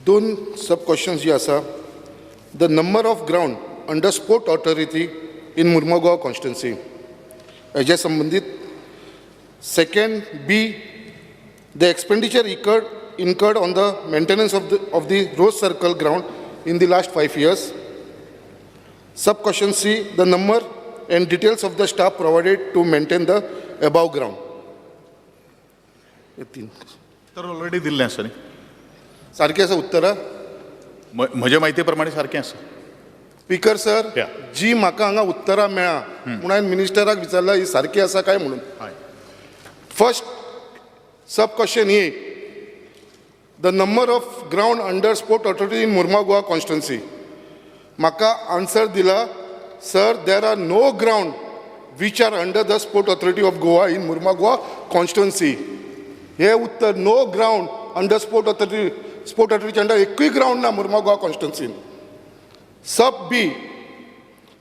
दोन सब क्वेश्चन्स जी आसा. The number of ground under sport authority in Mormugao constituency हेजे संबंधित. Second B, the expenditure incurred on the maintenance of the Rose Circle ground in the last 5 years. Sub question C, the number and details of the staff provided to maintain the above ground. तर already दिल्लें आसा न्ही. सारकें आसा उत्तरां. म्हज्या म्हायती प्रमाणे सारकें आसा. Speaker sir, Yeah. जी म्हाका हांगा उत्तरां मेळ्ळा म्हणून हांवें मिनिस्टराक विचारला ही सारकी आसा काय म्हणून. First sub question A, the number of ground under sport authority in Murmugaon constituency. Maka answer dila, sir, there are no ground which are under the sport authority of Goa in Murmugaon constituency. Here uttar, no ground under sport authority under ekui ground na Murmugaon constituency. Sub B,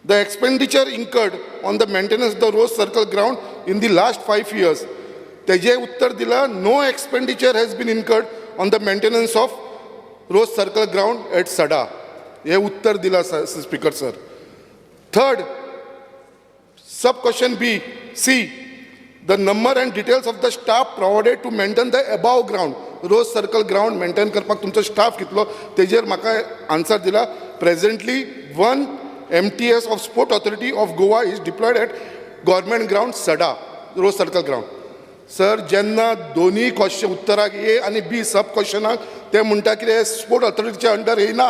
the expenditure incurred on the maintenance of the Rose Circle ground in the last 5 years. तेजे उत्तर दिला, no expenditure has been incurred on the maintenance of Rose Circle ground at Sada. ये उत्तर दिला speaker sir. Third, sub question B, C, the number and details of the staff provided to maintain the above ground, Rose Circle ground maintain करपाक तुमचो staff कितलो तेजेर म्हाका answer दिला. Presently, 1 MTS of Sport Authority of Goa is deployed at government ground Sada, Rose Circle ground. Sir, जेन्ना दोन्ही question उत्तराक ए आनी बी सब क्वेश्चनाक ते म्हणटा कितें स्पोर्ट ऑथॉरिटीच्या अंडर येयना.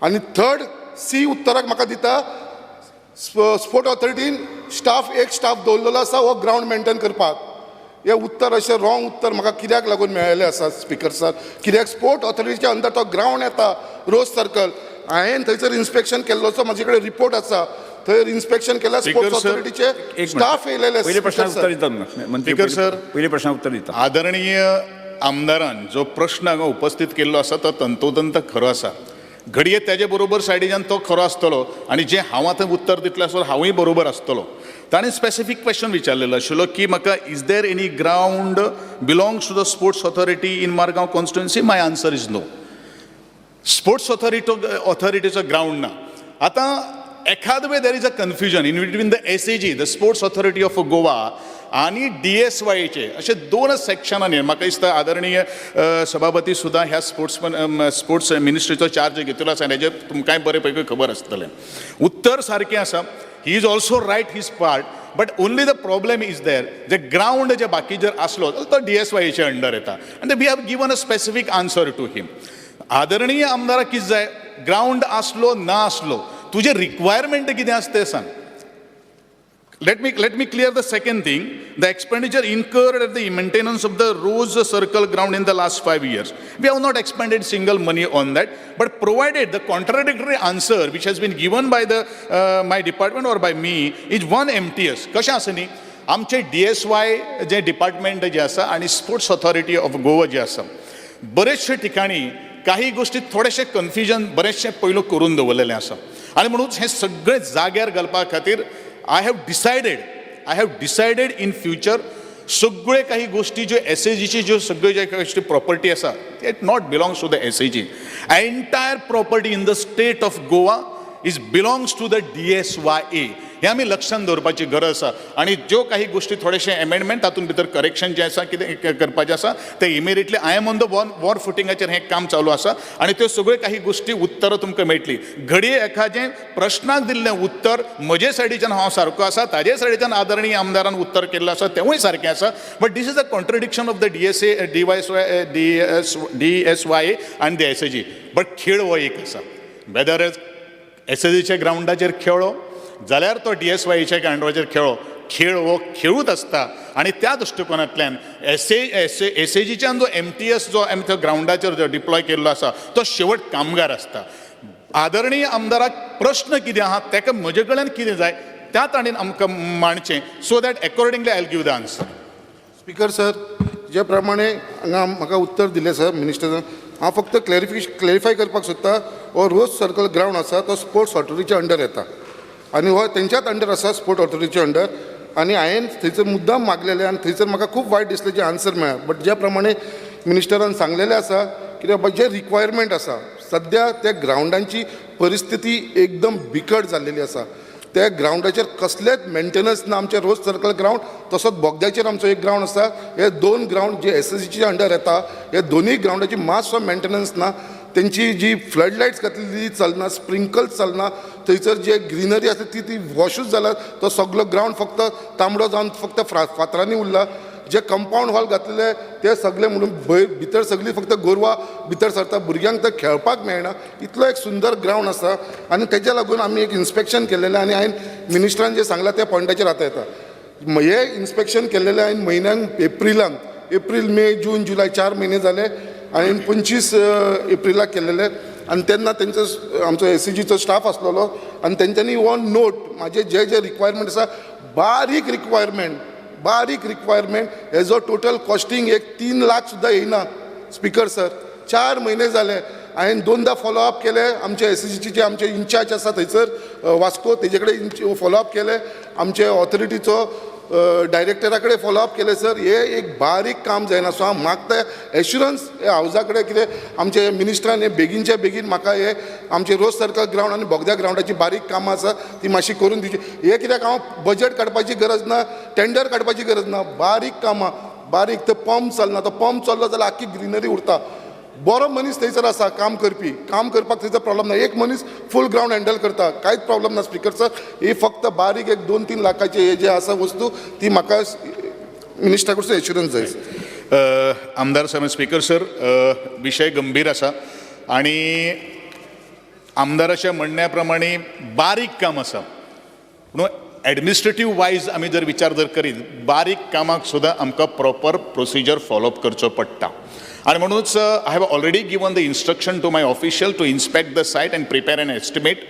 आनी थर्ड सी उत्तराक म्हाका दिता स्पोर्ट ऑथॉरिटीन एक स्टाफ दवरलेलो आसा हो ग्राउंड मेंटेन करपाक. हे उत्तर अशें रॉंग उत्तर म्हाका कित्याक लागून मेळिल्लें आसा स्पीकर सर. कित्याक स्पोर्ट ऑथॉरिटीच्या अंडर तो ग्राउंड येता रोज सर्कल. हांवें थंयसर इन्स्पेक्शन केल्लोचो म्हाजे कडेन रिपोर्ट आसा. थंय इन्स्पेक्शन केला स्पोर्ट्स ऑथॉरिटीचे स्टाफ येयलेले. पहिले प्रश्न उत्तर दितात मंत्री सर. पहिले प्रश्न उत्तर दितात. आदरणीय आमदारान जो प्रश्न हांगा उपस्थित केल्लो आसा तो तंतोतंत खरो आसा. घडये त्याचे बरोबर सायडीच्यान तो खरो आसतलो आनी जे हांव आतां उत्तर दितलें आसतलो हांवूय बरोबर आसतलो. ताणें स्पेसिफीक क्वेश्चन विचारलेलो आशिल्लो की म्हाका is there any ground belongs to the sports authority in Margao constituency. My answer is no. Sports ऑथॉरिटीचो ग्राउंड ना. आतां एखाद वे there is a confusion in between the SAG, the sports authority of Goa आणि DSYचे असे दोन सेक्शनांनी म्हाका दिसता आदरणीय सभापती सुद्दां ह्या स्पोर्ट्स मिनिस्ट्रीचो चार्ज घेतिल्लो आसा. हेजे तुमकांय बरे पैकी खबर आसतलें. उत्तर सारकें आसा. He is also right his part, but only the problem is there जे ग्राउंड जे बाकी जर आसलो तो DSYचे अंडर येता. आनी we have given a specific answer to him. आदरणीय आमदाराक कितें जाय, ग्राउंड आसलो ना आसलो तुझे रिक्वायरमेंट कितें आसा तें सांग. Let me clear the second thing. The expenditure incurred at the maintenance of the Rose Circle ground in the last 5 years. We have not expended single money on that, but provided the contradictory answer which has been given by the my department or by me is 1 MTS. कशें आसा न्ही, आमचे DSY जे department जे आसा आणि sports authority of Goa जे आसा बरेचशे ठिकाणी काही गोष्टी थोडेशे कन्फ्युजन बरेचशे पयलो करून दवरलेले आसा. आणि म्हणून हे सगळे जाग्यार घालपा खातीर I have decided in future सगळे काही गोष्टी ज्यो SAGची ज्यो सगळ्यो ज्या गोष्टी प्रॉपर्टी आसा it not belongs to the SAG. Entire property in the state of Goa is belongs to the DSYA. हे आमी लक्षांत दवरपाची गरज आसा. आनी ज्यो काही गोष्टी थोडेशे अमेंडमेंट तातूंत भितर करेक्शन जे आसा कितें करपाचें आसा ते immediately I am on the war फुटिंगाचेर हें काम चालू आसा. आनी त्यो सगळ्यो काही गोष्टी उत्तरां तुमकां मेळटली. घडये एखादें प्रश्नाक दिल्लें उत्तर म्हजे सायडीच्यान हांव सारको आसा, ताजे सायडीच्यान आदरणीय आमदारान उत्तर केल्लें आसा तेवूय सारकें आसा. But this is a contradiction of the DSYA आनी द SAG. बट खेळ हो एक आसा. वेदर SAGच्या ग्राउंडाचेर खेळ्ळो जाल्यार तो DSYच्या ग्राउंडाचेर खेळ हो खेळूच आसता. आणि त्या दृष्टिकोनांतल्यान SAGच्यान जो MTS जो आमी ग्राउंडाचेर जो डिप्लॉय केल्लो आसा तो शेवट कामगार आसता. आदरणीय आमदाराक प्रश्न कितें आहा तेका म्हजे कडल्यान कितें जाय त्या ताणेन आमकां मांडचें so that accordingly I will give the answer. Speaker sir, ज्या प्रमाणे हांगा म्हाका उत्तर दिलें सर मिनिस्टरान, हांव फक्त क्लॅरिफाय करपाक सोदता. हो रोज सर्कल ग्राउंड आसा तो स्पोर्ट्स ऑथॉरिटीच्या अंडर येता आनी हो तेंच्याच अंडर आसा स्पोर्ट ऑथॉरिटीच्या अंडर. आनी हांवें थंयसर मुद्दाम मागलेलें आनी थंयसर म्हाका खूब वायट दिसलें जे आन्सर मेळ्ळा. बट ज्या प्रमाणे मिनिस्टरान सांगलेलें आसा कित्याक जे रिक्वायरमेंट आसा सद्या त्या ग्रावंडांची परिस्थिती एकदम बिकट जाल्लेली आसा. त्या ग्रावंडाचेर कसलेच मेंटेनन्स ना. आमचे रोज सर्कल ग्रावंड तसोच बोगद्याचेर आमचो एक ग्रावंड आसा. हे दोन ग्रावंड जे SSGच्या अंडर येता हे दोनूय ग्रावंडाची मातसो मेंटेनन्स ना. तेंची जी फ्लड लायट्स घातलेली चलना, स्प्रिंकल्स चलना, थंयसर जे ग्रिनरी आसा ती वॉशूच जाला. तो सगळो ग्रावंड फक्त तांबडो जावन फक्त फातरांनी उरला. जे कंपाऊंड वॉल घातलेले ते सगळे म्हणून भितर सगळी फक्त गोरवां भितर सरता. भुरग्यांक तर खेळपाक मेळना. इतलो एक सुंदर ग्रावंड आसा आनी तेज्या लागून आमी एक इन्स्पेक्शन केल्लेलें आनी हांवें मिनिस्टरान जे सांगलां त्या पॉयंटाचेर आतां येता. हे इन्स्पेक्शन केल्लेलें हांवें म्हयन्याक एप्रील मे जून जुलय 4 म्हयने जाले. हांवें 25 एप्रिलाक केल्लेले आनी तेन्ना तेंचो आमचो SCGचो स्टाफ आसलेलो आनी तेंच्यांनी वन नोट म्हाजे जे जे रिक्वायरमेंट आसा बारीक रिक्वायरमेंट हेजो टोटल कॉस्टिंग एक 3 लाख सुद्दां येयना. स्पीकर सर 4 म्हयने जाले. हांवें 2दा फॉलोअप केले. आमचे SCGचे आमचे इंचार्ज आसा थंयसर वास्को तेजे कडेन फॉलोअप केले. आमचे ऑथॉरिटीचो डायरेक्टरा कडेन फॉलोअप केले. सर हे एक बारीक काम जायना. सो हांव मागता एश्युरन्स हे हावजा कडेन कितें आमचे मिनिस्टरान हे बेगीनच्या बेगीन म्हाका हे आमचे रोज सर्कल ग्रावंड आनी बोगद्या ग्रावंडाची बारीक कामां आसा ती मातशी करून दिवची. हे कित्याक हांव बजेट काडपाची गरज ना, टेंडर काडपाची गरज ना. बारीक कामां बारीक ते पंप चलना. तो पंप चल्लो जाल्यार आख्खी ग्रिनरी उरता. बरो मनीस थंयसर आसा काम करपाक थंयसर प्रॉब्लम ना. एक मनीस फूल ग्रावंड हँडल करता, कांयच प्रॉब्लम ना. स्पीकर सर ही फक्त बारीक एक 2-3 लाखाचे हे जे आसा वस्तू ती म्हाका मिनिस्टरा कडसून एश्युरन्स जाय. आमदार साहेब, स्पीकर सर, विषय गंभीर आसा आणि आमदाराच्या म्हणण्याप्रमाणे बारीक काम आसा. पूण एडमिनिस्ट्रेटीव वायज आमी जर विचार करीत बारीक कामाक सुद्दां आमकां प्रॉपर प्रोसिजर फॉलोअप करचो पडटा. आणि म्हणूनच I have already given the instruction to my official to inspect the site and prepare an estimate.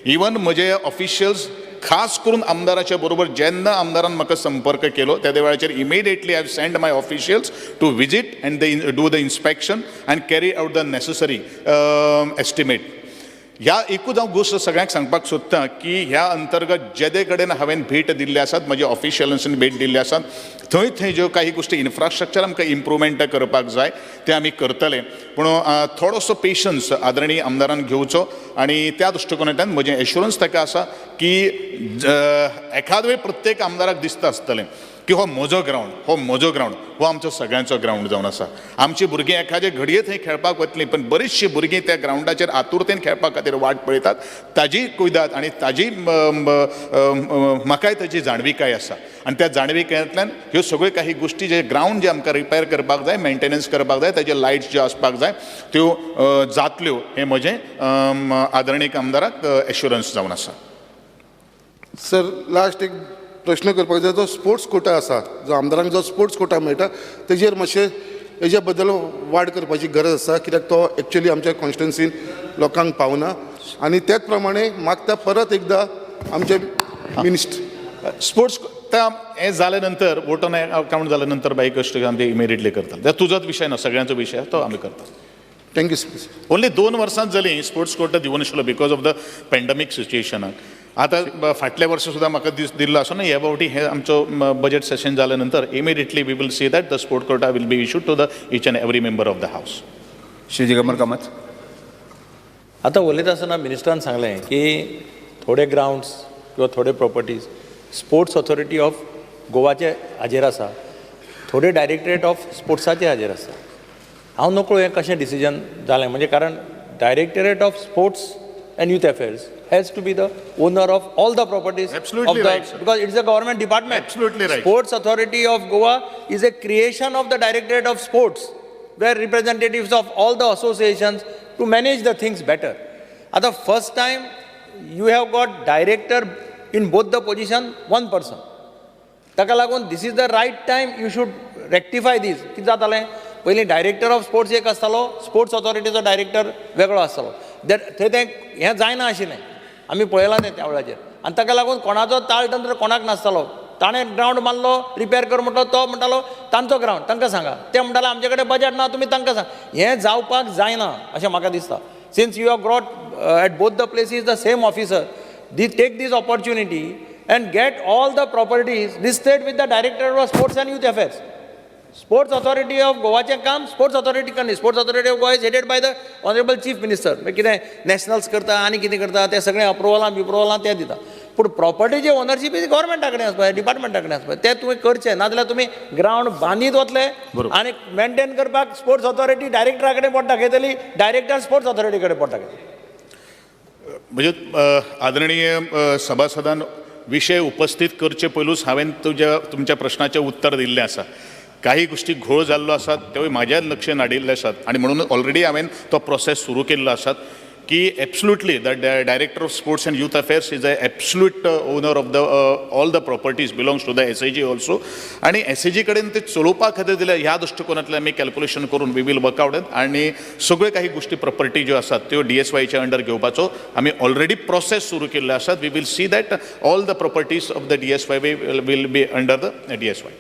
Even म्हजे ऑफिशियल्स खास करून आमदाराच्या बरोबर जेन्ना आमदारान म्हाका संपर्क केलो त्या वेळाचेर immediately I have send my officials to visit and do the inspection and carry out the necessary estimate. ह्या एकूच हांव गोश्ट सगळ्यांक सांगपाक सोदतां की ह्या अंतर्गत जेदे कडेन हांवें भेट दिल्ली आसात, म्हज्या ऑफिशियल्सांनी भेट दिल्ली आसात, थंय ज्यो काही गोश्टी इन्फ्रास्ट्रक्चर आमकां इम्प्रुवमेंट करपाक जाय ते आमी करतले. पूण थोडोसो पेशन्स आदरणीय आमदारान घेवचो आनी त्या दृश्टिकोनांतल्यान म्हजें एश्युरन्स ताका आसा की एखाद वेळ प्रत्येक आमदाराक दिसता आसतलें की हो म्हजो ग्रावंड हो आमचो सगळ्यांचो ग्रावंड जावन आसा. आमची भुरगीं एखादे घडये थंय खेळपाक वतलीं पण बरीचशीं भुरगीं त्या ग्रावंडाचेर आतुरतेन खेळपा खातीर वाट पळयतात. ताजी कुयदाद आनी ताजी म्हाकाय ताची जाणविकाय आसा आनी त्या जाणविकायांतल्यान ह्यो सगळ्यो काही गोश्टी जे ग्रावंड जे आमकां रिपेर करपाक जाय, मेंटेनन्स करपाक जाय, ताजे लायट्स ज्यो आसपाक जाय त्यो जातल्यो हें म्हजें आदरणीय आमदाराक एश्युरन्स जावन आसा. सर लास्ट एक प्रश्न करपाक जाय. जो स्पोर्ट्स कोटा आसा, जो आमदारांक जो स्पोर्ट्स कोटा मेळटा तेजेर मातशें हेज्या बद्दल वाड करपाची गरज आसा. कित्याक तो एक्चुअली आमच्या कॉन्स्टिट्युन्सीन लोकांक पावना. आनी त्याच प्रमाणे मागता परत एकदां आमचे मिनिस्टर स्पोर्ट्स हे जाल्या नंतर वोटन अकाउंट जाल्या नंतर बाई कश्ट आमी इमिडिएटली करता. तुजोच विशय ना, सगळ्यांचो विशय तो आमी करता. Thank you speaker. ओन्ली 2 वर्सांच जालीं स्पोर्ट्स कोटा दिवं नाशिल्लो बिकॉज ऑफ द पॅन्डमीक सिच्युएशनाक. आतां फाटल्या वर्सा सुद्दां म्हाका दिल्लो आसा ना ह्या फावटी हे आमचो बजेट सेशन जाल्या नंतर immediately we will see that the sport quota will be issued to the each and every member of the house. Shri Digambar Kamat. आता उलयता आसतना मिनिस्टरान सांगलें की थोडे ग्रावंड्स किंवा थोडे प्रॉपर्टीज स्पोर्ट्स ऑथॉरिटी ऑफ गोवाचे हाजेर आसा, थोडे डायरेक्टरेट ऑफ स्पोर्ट्साचे हाजेर आसा. हांव नकळो हें कशें डिसिजन जालें म्हणजे कारण directorate of sports and youth affairs has to be the owner of all the properties. Absolutely right, sir. Because it's a government department. Absolutely right. Sports Authority of Goa is a creation of the Directorate of Sports, where representatives of all the associations to manage the things better. At the first time, you have got director in both the position, one person. Taka lagun, this is the right time you should rectify this. कितें जातालें पयलीं director of sports एक आसतालो, sports ऑथॉरिटीचो director वेगळो आसतालो. थंय तें हें जायना आशिल्लें. आमी पळयलां तें त्या वेळाचेर. आनी ताका लागून कोणाचो ताळतंत्र कोणाक नासतालो. ताणें ग्रावंड मारलो, रिपेर कर म्हणटलो, तो म्हणटालो तांचो ग्रावंड तांकां सांगा. ते म्हणटाले आमचे कडेन बजेट ना, तुमी तांकां सांग. हें जावपाक जायना अशें म्हाका दिसता. Since you have brought at both the places the same officer, take this opportunity and get all the properties listed with the Director of Sports and Youth Affairs. Sports authority of गोवाचें काम sports authority करनी. Sports authority of Goa is headed by the honourable chief minister. मागीर कितें nationals करता आनी कितें करता तें सगळें अप्रुवलां ते दिता. पूण प्रॉपर्टी जे ओनरशीप इज गव्हर्मेंटा कडेन आसपाय, डिपार्टमेंटा कडेन आसपाय. तें तुवें करचें नाजाल्यार तुमी ग्रावंड बांदीत वतले आनी मेंटेन करपाक स्पोर्ट्स ऑथॉरिटी डायरेक्टरा कडेन पोट दाखयतली, डायरेक्टर स्पोर्ट्स ऑथॉरिटी कडेन पोट दाखयतली. म्हणजे आदरणीय सभासदान विषय उपस्थित करचे पयलूच हांवें तुमच्या प्रश्नाचें उत्तर दिल्लें आसा. काही गोष्टी घोळ जाल्लो आसात त्यो म्हाज्या लक्षांत हाडिल्ले आसात आनी म्हणून ऑलरेडी हांवें तो प्रोसेस सुरू केल्लो आसात की absolutely the director of sports and youth affairs is a absolute owner of the all the properties belongs to the SAG also. आणि SAG कडेन ते चलोवपा खातीर दिल्या ह्या दृश्टिकोनांतल्यान आमी कॅल्क्युलेशन करून वी वील वर्क आउट आनी सगळ्यो काही गोष्टी प्रॉपर्टी ज्यो आसात त्यो DSYच्या अंडर घेवपाचो आमी ऑलरेडी प्रोसेस सुरू केल्लो आसात. We will see that all the properties of the DSY will be under the DSY.